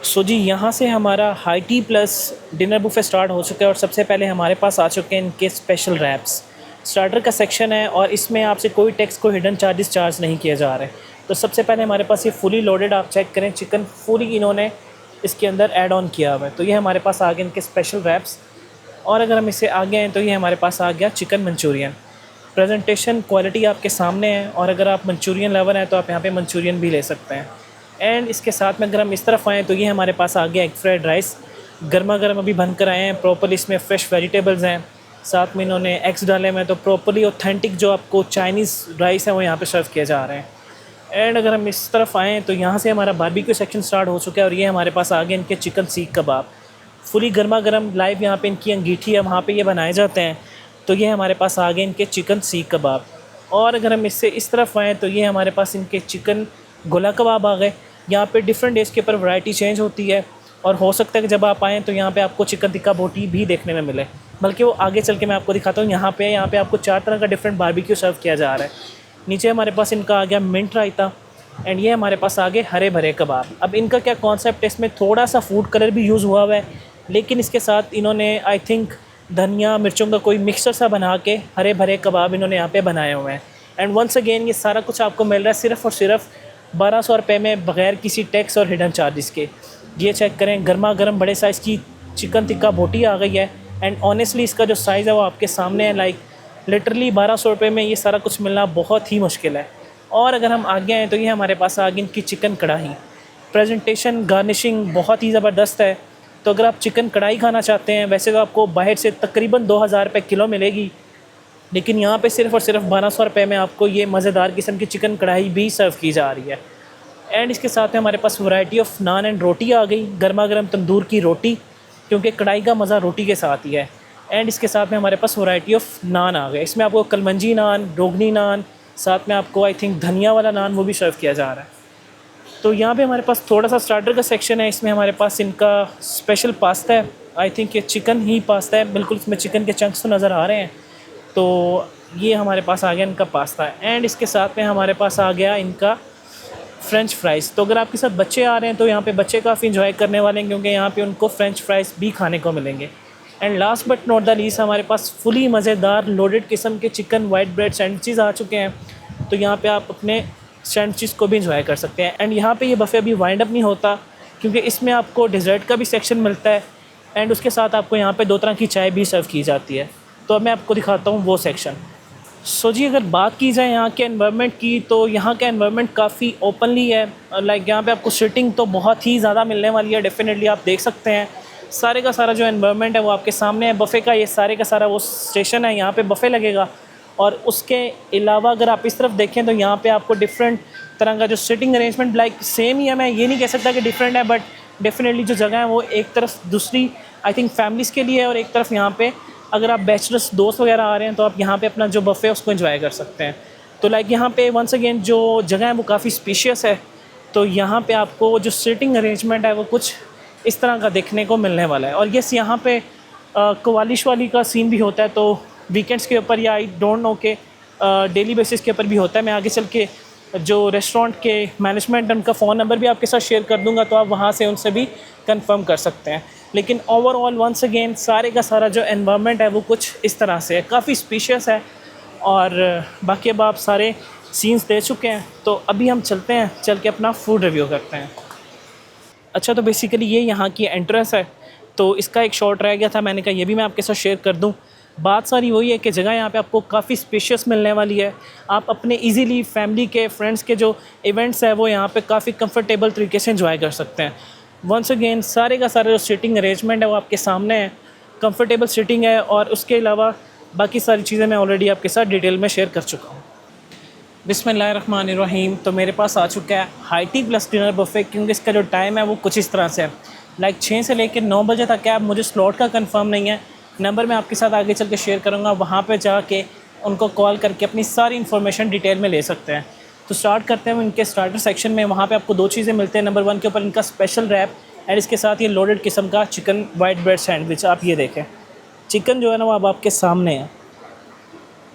सो जी, यहाँ से हमारा high tea plus dinner buffet start हो चुका है और सबसे पहले हमारे पास आ चुके हैं इनके स्पेशल रैप्स। स्टार्टर का सेक्शन है और इसमें आपसे कोई टैक्स को हिडन चार्जेस चार्ज नहीं किए जा रहे। तो सबसे पहले हमारे पास ये फुली लोडेड, आप चेक करें, चिकन फुली इन्होंने इसके अंदर ऐड ऑन किया हुआ है। तो ये हमारे पास आ गए इनके स्पेशल रैप्स। और अगर हम इससे आगे हैं तो ये हमारे पास आ गया चिकन मंचूरियन। प्रेजेंटेशन क्वालिटी आपके सामने है और अगर आप मंचूरियन लवर हैं तो आप यहाँ पे मंचूरियन भी ले सकते हैं। एंड इसके साथ में अगर हम इस तरफ आएँ तो ये हमारे पास आ गया एग फ्राइड राइस। गर्मा गर्म अभी बन कर आए हैं प्रॉपर्ली, इसमें फ़्रेश वेजिटेबल्स हैं, साथ में इन्होंने एग्स डाले हुए हैं। तो प्रॉपर्ली ऑथेंटिक जो आपको चाइनीज़ राइस है वो यहाँ पे सर्व किए जा रहे हैं। एंड अगर हम इस तरफ आएँ तो यहाँ से हमारा बारबेक्यू सेक्शन स्टार्ट हो चुका है और ये हमारे पास आ गए इनके चिकन सीख कबाब। फुली गर्मा गर्म लाइव यहाँ पे इनकी अंगीठी है, वहाँ पे ये बनाए जाते हैं। तो ये हमारे पास आ गए इनके चिकन सीख कबाब। और अगर हम इससे इस तरफ आएँ तो ये हमारे पास इनके चिकन गोला कबाब आ गए। यहाँ पे डिफरेंट डेज़ के ऊपर वैरायटी चेंज होती है और हो सकता है कि जब आप आएँ तो यहाँ पे आपको चिकन टिक्का बोटी भी देखने में मिले, बल्कि वो आगे चल के मैं आपको दिखाता हूँ। यहाँ पे आपको 4 तरह का डिफरेंट बारबेक्यू सर्व किया जा रहा है। नीचे हमारे पास इनका आ गया मिंट रायता एंड ये हमारे पास आ गए हरे भरे कबाब। अब इनका क्या कॉन्सेप्ट है, इसमें थोड़ा सा फूड कलर भी यूज़ हुआ है, लेकिन इसके साथ इन्होंने आई थिंक धनिया मिर्चों का कोई मिक्सचर सा बना के हरे भरे कबाब इन्होंने यहाँ पे बनाए हुए हैं। एंड वंस अगेन ये सारा कुछ आपको मिल रहा है सिर्फ़ और सिर्फ 1200 रुपये में, बग़ैर किसी टैक्स और हिडन चार्जेस के। ये चेक करें, गर्मा गर्म बड़े साइज़ की चिकन टिक्का बोटी आ गई है। एंड ऑनेस्टली इसका जो साइज़ है वो आपके सामने है। लाइक लिटरली 1200 रुपये में ये सारा कुछ मिलना बहुत ही मुश्किल है। और अगर हम आगे आएँ तो ये हमारे पास आ गई इनकी चिकन कढ़ाई। प्रेजेंटेशन गार्निशिंग बहुत ही ज़बरदस्त है। तो अगर आप चिकन कढ़ाई खाना चाहते हैं, वैसे तो आपको बाहर से तकरीबन 2000 रुपये किलो मिलेगी, लेकिन यहाँ पे सिर्फ़ और सिर्फ 1200 रुपये में आपको ये मज़ेदार किस्म की चिकन कढ़ाई भी सर्व की जा रही है। एंड इसके साथ में हमारे पास वैरायटी ऑफ नान एंड रोटी आ गई, गर्मा गर्म तंदूर की रोटी, क्योंकि कढ़ाई का मज़ा रोटी के साथ ही है। एंड इसके साथ में हमारे पास वैरायटी ऑफ नान आ गए। इसमें आपको कलमंजी नान, रोगनी नान, साथ में आपको आई थिंक धनिया वाला नान वो भी सर्व किया जा रहा है। तो यहाँ पे हमारे पास थोड़ा सा स्टार्टर का सेक्शन है। इसमें हमारे पास इनका स्पेशल पास्ता है। आई थिंक ये चिकन ही पास्ता है, बिल्कुल इसमें चिकन के चंक्स तो नज़र आ रहे हैं। तो ये हमारे पास आ गया इनका पास्ता है। एंड इसके साथ में हमारे पास आ गया इनका फ़्रेंच फ्राइज़। तो अगर आपके साथ बच्चे आ रहे हैं तो यहाँ पे बच्चे काफ़ी इंजॉय करने वाले हैं, क्योंकि यहाँ पे उनको फ़्रेंच फ्राइज़ भी खाने को मिलेंगे। And last but not the least हमारे पास फुली मज़ेदार लोडेड किस्म के चिकन वाइट ब्रेड सैंडविचेज़ आ चुके हैं। तो यहाँ पे आप अपने सैंडविचेस को भी इंजॉय कर सकते हैं। एंड यहाँ पे ये बफ़े अभी वाइंड अप नहीं होता, क्योंकि इसमें आपको डिज़र्ट का भी सेक्शन मिलता है एंड उसके साथ आपको यहाँ पे 2 तरह की चाय भी सर्व की जाती है। तो अब मैं आपको दिखाता हूँ वो सेक्शन। सो जी, अगर बात की जाए यहाँ के एनवायरनमेंट की, तो यहाँ का एनवायरनमेंट काफ़ी ओपनली है। लाइक यहाँ पे आपको सीटिंग तो बहुत ही ज़्यादा मिलने वाली है। डेफिनेटली आप देख सकते हैं सारे का सारा जो एनवायरनमेंट है वो आपके सामने है। बफ़े का ये सारे का सारा वो स्टेशन है, यहाँ पे बफ़े लगेगा। और उसके अलावा अगर आप इस तरफ देखें तो यहाँ पे आपको डिफरेंट तरह का जो सिटिंग अरेंजमेंट लाइक सेम ही है। मैं ये नहीं कह सकता कि डिफरेंट है, बट डेफिनेटली जो जगह है वो एक तरफ दूसरी आई थिंक फैमिलीज़ के लिए है और एक तरफ यहाँ पे अगर आप बैचलर्स दोस्त वगैरह आ रहे हैं तो आप यहाँ पे अपना जो बफ़े है उसको एंजॉय कर सकते हैं। तो लाइक यहाँ पे वंस अगेन जो जगह है वो काफ़ी स्पेशियस है। तो यहाँ पे आपको जो सिटिंग अरेंजमेंट है वो कुछ इस तरह का देखने को मिलने वाला है। और यस, यहाँ पे कवालिश वाली का सीन भी होता है, तो वीकेंड्स के ऊपर या आई डोंट नो के डेली बेसिस के ऊपर भी होता है। मैं आगे चल के जो रेस्टोरेंट के मैनेजमेंट उनका फ़ोन नंबर भी आपके साथ शेयर कर दूंगा, तो आप वहाँ से उनसे भी कंफर्म कर सकते हैं। लेकिन ओवरऑल वंस अगेन सारे का सारा जो एनवायरनमेंट है वो कुछ इस तरह से है, काफ़ी स्पेशियस है। और बाकी अब आप सारे सीन्स दे चुके हैं, तो अभी हम चलते हैं, चल के अपना फूड रिव्यू करते हैं। अच्छा, तो बेसिकली ये यहाँ की एंट्रेंस है। तो इसका एक शॉट रह गया था, मैंने कहा ये भी मैं आपके साथ शेयर कर दूँ। बात सारी वही है कि जगह यहाँ पे आपको काफ़ी स्पेशियस मिलने वाली है। आप अपने इजीली फैमिली के, फ्रेंड्स के जो इवेंट्स है वो यहाँ पे काफ़ी कंफर्टेबल तरीके से एंजॉय कर सकते हैं। वंस अगेन सारे का सारा जो सीटिंग अरेंजमेंट है वो आपके सामने है, कंफर्टेबल सीटिंग है। और उसके अलावा बाकी सारी चीज़ें मैं ऑलरेडी आपके साथ डिटेल में शेयर कर चुका हूँ। बिस्मिल्लाहिर्रहमानिर्रहीम। तो मेरे पास आ चुका है high tea plus dinner buffet, क्योंकि इसका जो टाइम है वो कुछ इस तरह से है। लाइक 6 से लेकर 9 बजे तक है। अब मुझे स्लॉट का कंफर्म नहीं है, नंबर मैं आपके साथ आगे चल के शेयर करूँगा, वहाँ पे जाके उनको कॉल करके अपनी सारी इन्फॉर्मेशन डिटेल में ले सकते हैं। तो स्टार्ट करते हैं इनके स्टार्टर सेक्शन में। वहाँ पे आपको 2 चीज़ें मिलते हैं। नंबर 1 के ऊपर इनका स्पेशल रैप एंड इसके साथ ये लोडेड किस्म का चिकन वाइट ब्रेड सैंडविच। आप ये देखें, चिकन जो है ना वो अब आपके सामने है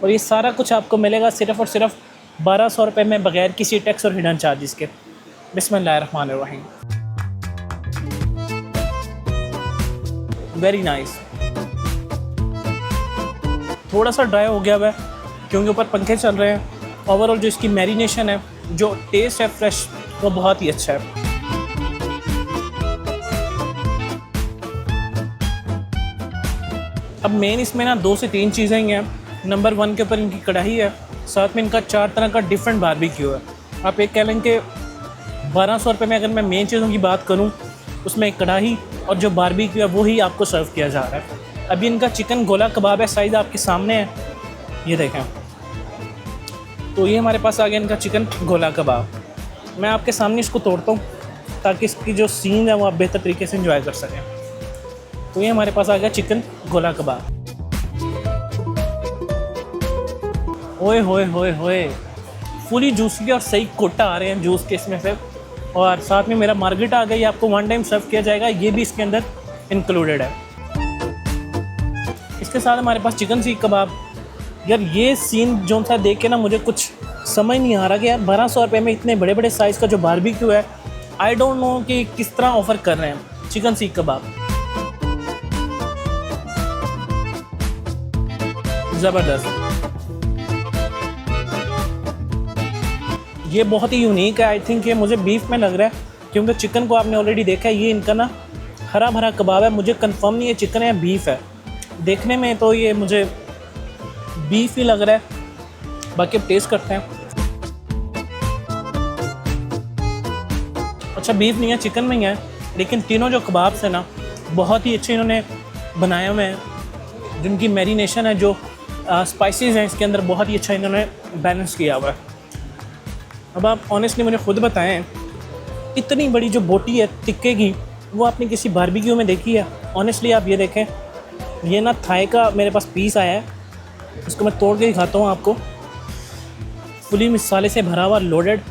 और ये सारा कुछ आपको मिलेगा सिर्फ़ और सिर्फ 1200 रुपये में, बग़ैर किसी टैक्स और हिडन चार्जेस के। बिस्मिल्लाहिर्रहमानिर्रहीम। Very nice. थोड़ा सा ड्राई हो गया हुआ है क्योंकि ऊपर पंखे चल रहे हैं। ओवरऑल जो इसकी मैरिनेशन है, जो टेस्ट है फ्रेश, वो बहुत ही अच्छा है। अब मेन इसमें ना 2 से 3 चीज़ें ही हैं। नंबर 1 के ऊपर इनकी कढ़ाई है, साथ में इनका 4 तरह का डिफरेंट बारबेक्यू है। आप एक कह लें कि 1200 रुपये में अगर मैं मेन चीज़ों की बात करूं, उसमें एक कढ़ाई और जो बारबेक्यू है वही आपको सर्व किया जा रहा है। अभी इनका चिकन गोला कबाब है, साइज़ आपके सामने है, ये देखें। तो ये हमारे पास आ गया इनका चिकन गोला कबाब। मैं आपके सामने इसको तोड़ता हूँ ताकि इसकी जो सीन है वो आप बेहतर तरीके से एंजॉय कर सकें। तो ये हमारे पास आ गया चिकन गोला कबाब। ओए होए होए होए, फुली जूसी और सही कोटा आ रहे हैं जूस के इसमें से। और साथ में मेरा मार्गरेटा आ गया, ये आपको 1 टाइम सर्व किया जाएगा, ये भी इसके अंदर इंक्लूडेड है। इसके साथ हमारे पास चिकन सीख कबाब। यार ये सीन जो सा देख के ना मुझे कुछ समझ नहीं आ रहा कि यार 1200 रुपये में इतने बड़े बड़े साइज़ का जो बारबेक्यू है, आई डोंट नो कि किस तरह ऑफ़र कर रहे हैं चिकन सीख कबाब। ज़बरदस्त, ये बहुत ही यूनिक है। आई थिंक ये मुझे बीफ में लग रहा है क्योंकि चिकन को आपने ऑलरेडी देखा है, ये इनका ना हरा भरा कबाब है। मुझे कंफर्म नहीं है चिकन है या बीफ है, देखने में तो ये मुझे बीफ ही लग रहा है। बाकी अब टेस्ट करते हैं। अच्छा बीफ नहीं है, चिकन में ही है, लेकिन तीनों जो कबाब्स हैं ना बहुत ही अच्छे इन्होंने बनाए हुए हैं। जिनकी मैरिनेशन है, जो स्पाइसेस हैं इसके अंदर, बहुत ही अच्छा इन्होंने बैलेंस किया हुआ है। अब आप ऑनेस्टली मुझे खुद बताएं, इतनी बड़ी जो बोटी है टिक्के की, वो आपने किसी बारबेक्यू में देखी है? ऑनेस्टली आप ये देखें, ये ना थाई का मेरे पास पीस आया है, इसको मैं तोड़ के दिखाता हूँ आपको। फुली मसाले से भरा हुआ, लोडेड।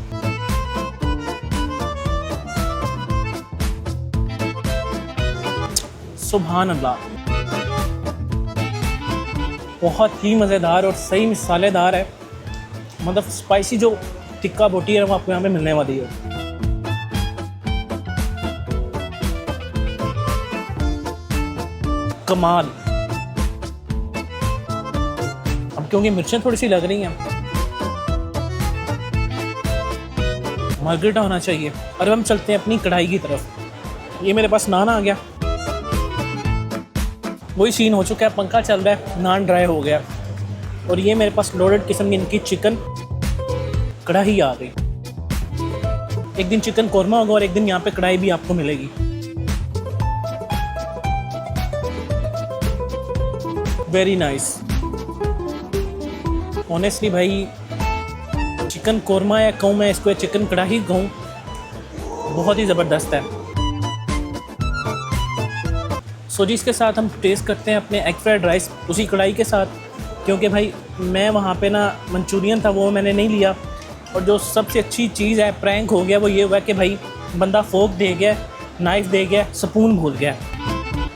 सुभान अल्लाह, बहुत ही मज़ेदार और सही मसालेदार है। मतलब स्पाइसी जो टिक्का बोटी है वो आपको यहाँ पे मिलने वाली है। कमाल। अब क्योंकि मिर्चें थोड़ी सी लग रही हैं, मार्गरेटा होना चाहिए। और हम चलते हैं अपनी कढ़ाई की तरफ। ये मेरे पास नान आ गया, वही सीन हो चुका है, पंखा चल रहा है, नान ड्राई हो गया। और ये मेरे पास लोडेड किस्म की इनकी चिकन कढ़ाई आ गई। एक दिन चिकन कोरमा होगा और एक दिन यहाँ पे कढ़ाई भी आपको मिलेगी। Very nice. ऑनेस्टली भाई, चिकन कोरमा या कहूँ मैं इसको, चिकन कढ़ाई कहूँ, बहुत ही ज़बरदस्त है। सो जी, इसके साथ हम टेस्ट करते हैं अपने एग फ्राइड राइस उसी कढ़ाई के साथ, क्योंकि भाई मैं वहाँ पे ना मंचूरियन था वो मैंने नहीं लिया। और जो सबसे अच्छी चीज़ है, प्रैंक हो गया, वो ये हुआ कि भाई बंदा फोक दे गया, नाइफ़ दे गया, स्पून भूल गया।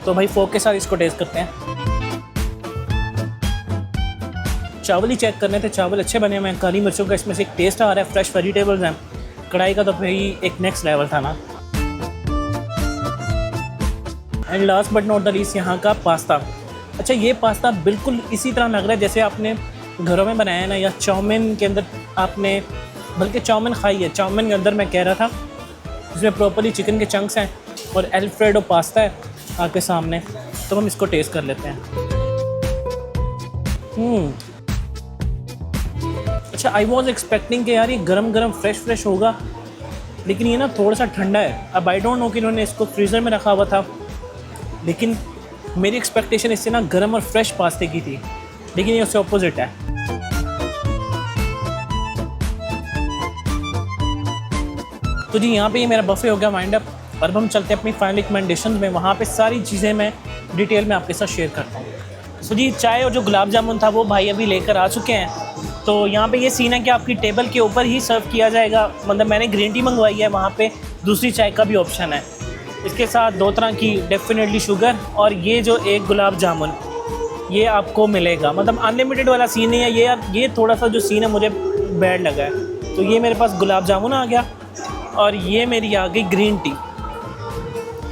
तो भाई फोक के साथ इसको टेस्ट करते हैं। चावल ही चेक करने थे, चावल अच्छे बने हुए हैं, काली मिर्चों का इसमें से एक टेस्ट आ रहा है, फ्रेश वेजिटेबल्स हैं। कढ़ाई का तो भाई एक नेक्स्ट लेवल था ना। And last but not the least, यहाँ का पास्ता। अच्छा, ये पास्ता बिल्कुल इसी तरह लग रहा है जैसे आपने घरों में बनाया है ना, या चाउमीन के अंदर आपने, बल्कि चाउमीन खाई है, चाउमीन के अंदर मैं कह रहा था, इसमें प्रॉपर्ली चिकन के चंक्स हैं और अल्फ्रेडो पास्ता है आपके सामने। तो हम इसको टेस्ट कर लेते हैं। अच्छा, आई वॉज एक्सपेक्टिंग कि यार ये गरम गरम फ्रेश होगा, लेकिन ये ना थोड़ा सा ठंडा है। अब आई डोंट नो कि इन्होंने इसको फ्रीज़र में रखा हुआ था, लेकिन मेरी एक्सपेक्टेशन इससे ना गरम और फ्रेश पास्ते की थी, लेकिन ये उससे ऑपोजिट है। तो जी, यहाँ पे ये मेरा बफे हो गया वाइंड अप। और अब हम चलते हैं अपनी फाइनल रिकमेंडेशन में, वहाँ पे सारी चीज़ें मैं डिटेल में आपके साथ शेयर करता हूँ। सो जी, चाय और जो गुलाब जामुन था वो भाई अभी लेकर आ चुके हैं। तो यहाँ पे ये सीन है कि आपकी टेबल के ऊपर ही सर्व किया जाएगा। मतलब मैंने ग्रीन टी मंगवाई है, वहाँ पे दूसरी चाय का भी ऑप्शन है। इसके साथ 2 तरह की डेफिनेटली शुगर, और ये जो एक गुलाब जामुन ये आपको मिलेगा। मतलब अनलिमिटेड वाला सीन नहीं है ये। यार ये थोड़ा सा जो सीन है मुझे बैड लगा है। तो ये मेरे पास गुलाब जामुन आ गया और ये मेरी आ गई ग्रीन टी।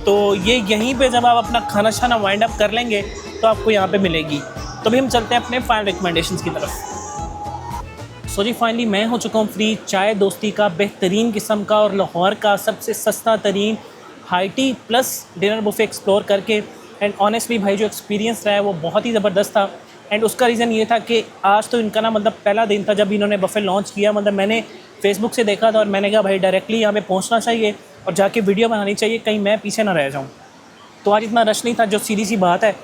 तो ये यहीं पे जब आप अपना खाना शाना वाइंड अप कर लेंगे तो आपको यहाँ पे मिलेगी। तो भी हम चलते हैं अपने फाइनल रिकमेंडेशंस की तरफ। सो जी फाइनली मैं हो चुका हूँ फ्री चाय दोस्ती का बेहतरीन किस्म का और लाहौर का सबसे सस्ता तरीन high tea plus dinner buffet explore करके। एंड ऑनेस्टली भाई जो एक्सपीरियंस रहा है वो बहुत ही ज़बरदस्त था। एंड उसका रीज़न ये था कि आज तो इनका ना मतलब पहला दिन था जब इन्होंने बफे लॉन्च किया। मतलब मैंने फेसबुक से देखा था और मैंने कहा भाई डायरेक्टली यहाँ पे पहुँचना चाहिए और जाके वीडियो बनानी चाहिए, कहीं मैं पीछे ना रह जाऊँ। तो आज इतना रश नहीं था, जो सीधी सी बात है।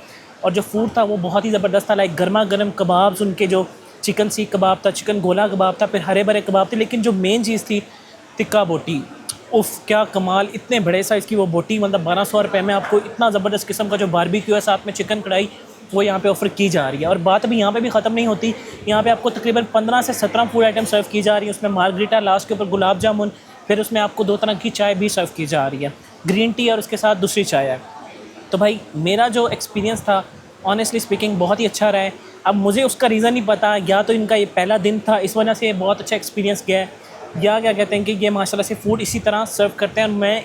और जो फूड था वो बहुत ही ज़बरदस्त था। लाइक गर्मा गर्म कबाब्स, उनके जो चिकन सीख कबाब था, चिकन गोला कबाब था, फिर हरे भरे कबाब थे। लेकिन जो मेन चीज़ थी टिक्का बोटी, उफ़ क्या कमाल। इतने बड़े साइज़ की वो बोटी, मतलब 1200 रुपये में आपको इतना ज़बरदस्त किस्म का जो बारबेक्यू है साथ में चिकन कढ़ाई वो यहाँ पे ऑफ़र की जा रही है। और बात अभी यहाँ पे भी ख़त्म नहीं होती। यहाँ पे आपको तकरीबन 15 से 17 फूड आइटम सर्व की जा रही है। उसमें मार्गरीटा, लास्ट के ऊपर गुलाब जामुन, फिर उसमें आपको 2 तरह की चाय भी सर्व की जा रही है, ग्रीन टी और उसके साथ दूसरी चाय है। तो भाई मेरा जो एक्सपीरियंस था ऑनेस्टली स्पीकिंग बहुत ही अच्छा रहा है। अब मुझे उसका रीज़न नहीं पता, या तो इनका ये पहला दिन था इस वजह से बहुत अच्छा एक्सपीरियंस गया है, या क्या कहते हैं कि ये माशाल्लाह से फ़ूड इसी तरह सर्व करते हैं। और मैं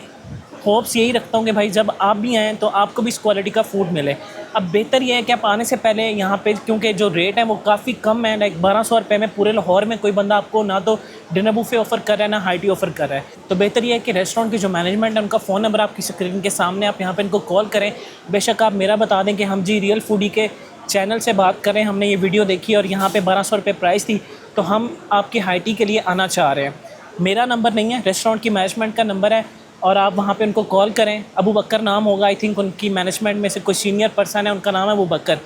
होप्स यही रखता हूँ कि भाई जब आप भी आएँ तो आपको भी इस क्वालिटी का फ़ूड मिले। अब बेहतर ये है कि आप आने से पहले यहाँ पे, क्योंकि जो रेट है वो काफ़ी कम है, लाइक 1200 रुपये में पूरे लाहौर में कोई बंदा आपको ना तो डिनर बुफे ऑफ़र कर रहा है ना हाई टी ऑफ़र कर रहा है। तो बेहतर ये है कि रेस्टोरेंट की जो मैनेजमेंट है उनका फ़ोन नंबर आपकी स्क्रीन के सामने, आप यहाँ पर इनको कॉल करें। बेशक आप मेरा बता दें कि हम जी रियल फूडी के चैनल से बात करें, हमने ये वीडियो देखी और यहाँ पे 1200 रुपये प्राइस थी, तो हम आपकी हाई टी के लिए आना चाह रहे हैं। मेरा नंबर नहीं है, रेस्टोरेंट की मैनेजमेंट का नंबर है और आप वहाँ पे उनको कॉल करें। अबू बकर नाम होगा, आई थिंक उनकी मैनेजमेंट में से कोई सीनियर पर्सन है, उनका नाम है अबू बकर।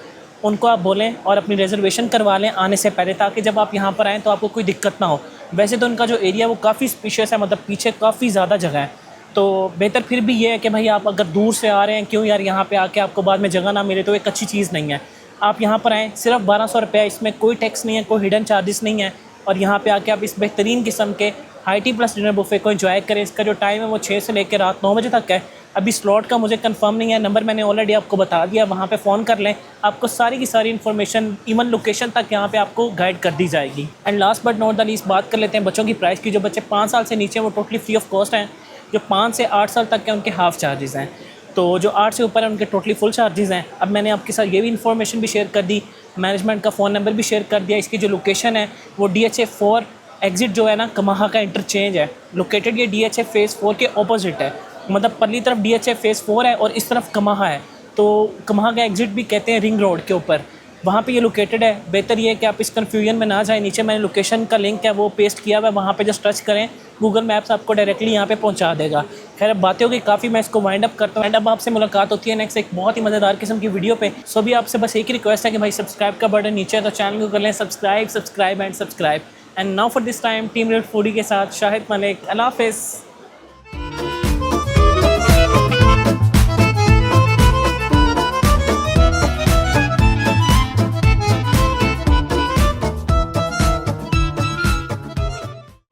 उनको आप बोलें और अपनी रिजर्वेशन करवा लें आने से पहले, ताकि जब आप यहाँ पर आएँ तो आपको कोई दिक्कत ना हो। वैसे तो उनका जो एरिया वो काफ़ी स्पेशियस है, मतलब पीछे काफ़ी ज़्यादा जगह है। तो बेहतर फिर भी ये है कि भाई आप अगर दूर से आ रहे हैं, क्यों यार यहाँ पे आके आपको बाद में जगह ना मिले, तो एक अच्छी चीज़ नहीं है। आप यहाँ पर आएँ, सिर्फ 1200 रुपये, इसमें कोई टैक्स नहीं है, कोई हिडन चार्जेस नहीं है। और यहाँ पे आके आप इस बेहतरीन किस्म के high tea plus dinner buffet को एंजॉय करें। इसका जो टाइम है वो 6 से लेकर रात 9 बजे तक है। अभी स्लॉट का मुझे कंफर्म नहीं है, नंबर मैंने ऑलरेडी आपको बता दिया, वहाँ पे फ़ोन कर लें, आपको सारी की सारी इन्फॉर्मेशन इवन लोकेशन तक यहाँ पे आपको गाइड कर दी जाएगी। And last but not the least बात कर लेते हैं बच्चों की प्राइस की। जो बच्चे 5 साल से नीचे हैं वो टोटली फ्री ऑफ कॉस्ट हैं। जो 5 से 8 साल तक के उनके हाफ़ चार्जेस हैं। तो जो 8 से ऊपर है उनके टोटली फुल चार्जेस हैं। अब मैंने आपके साथ ये भी इन्फॉर्मेशन भी शेयर कर दी, मैनेजमेंट का फ़ोन नंबर भी शेयर कर दिया। इसकी जो लोकेशन है वो DHA 4 एग्ज़िट जो है ना कमाहा का इंटरचेंज है लोकेटेड। ये DHA फ़ेज़ 4 के ऑपोजिट है, मतलब पल्ली तरफ DHA फ़ेज़ 4 है और इस तरफ कमाहा है। तो कमाहा का एग्ज़िट भी कहते हैं रिंग रोड के ऊपर, वहाँ पे ये लोकेटेड है। बेहतर ये है कि आप इस कन्फ्यूजन में ना जाएं। नीचे मैंने लोकेशन का लिंक है वो पेस्ट किया हुआ है, वहाँ पे जस्ट टच करें, गूगल मैप्स आपको डायरेक्टली यहाँ पे पहुँचा देगा। खैर अब बातें हो गई काफ़ी, मैं इसको वाइंड अप करता हूँ। एंड अब आपसे मुलाकात होती है नेक्स्ट एक बहुत ही मज़ेदार किस्म की वीडियो पे। सो भी आपसे बस एक ही रिक्वेस्ट है कि भाई सब्सक्राइब का बटन नीचे है तो चैनल को कर लें subscribe and subscribe. And now for this time team red foodie के साथ शाहिद मलिक, अल्लाह हाफ़िज़।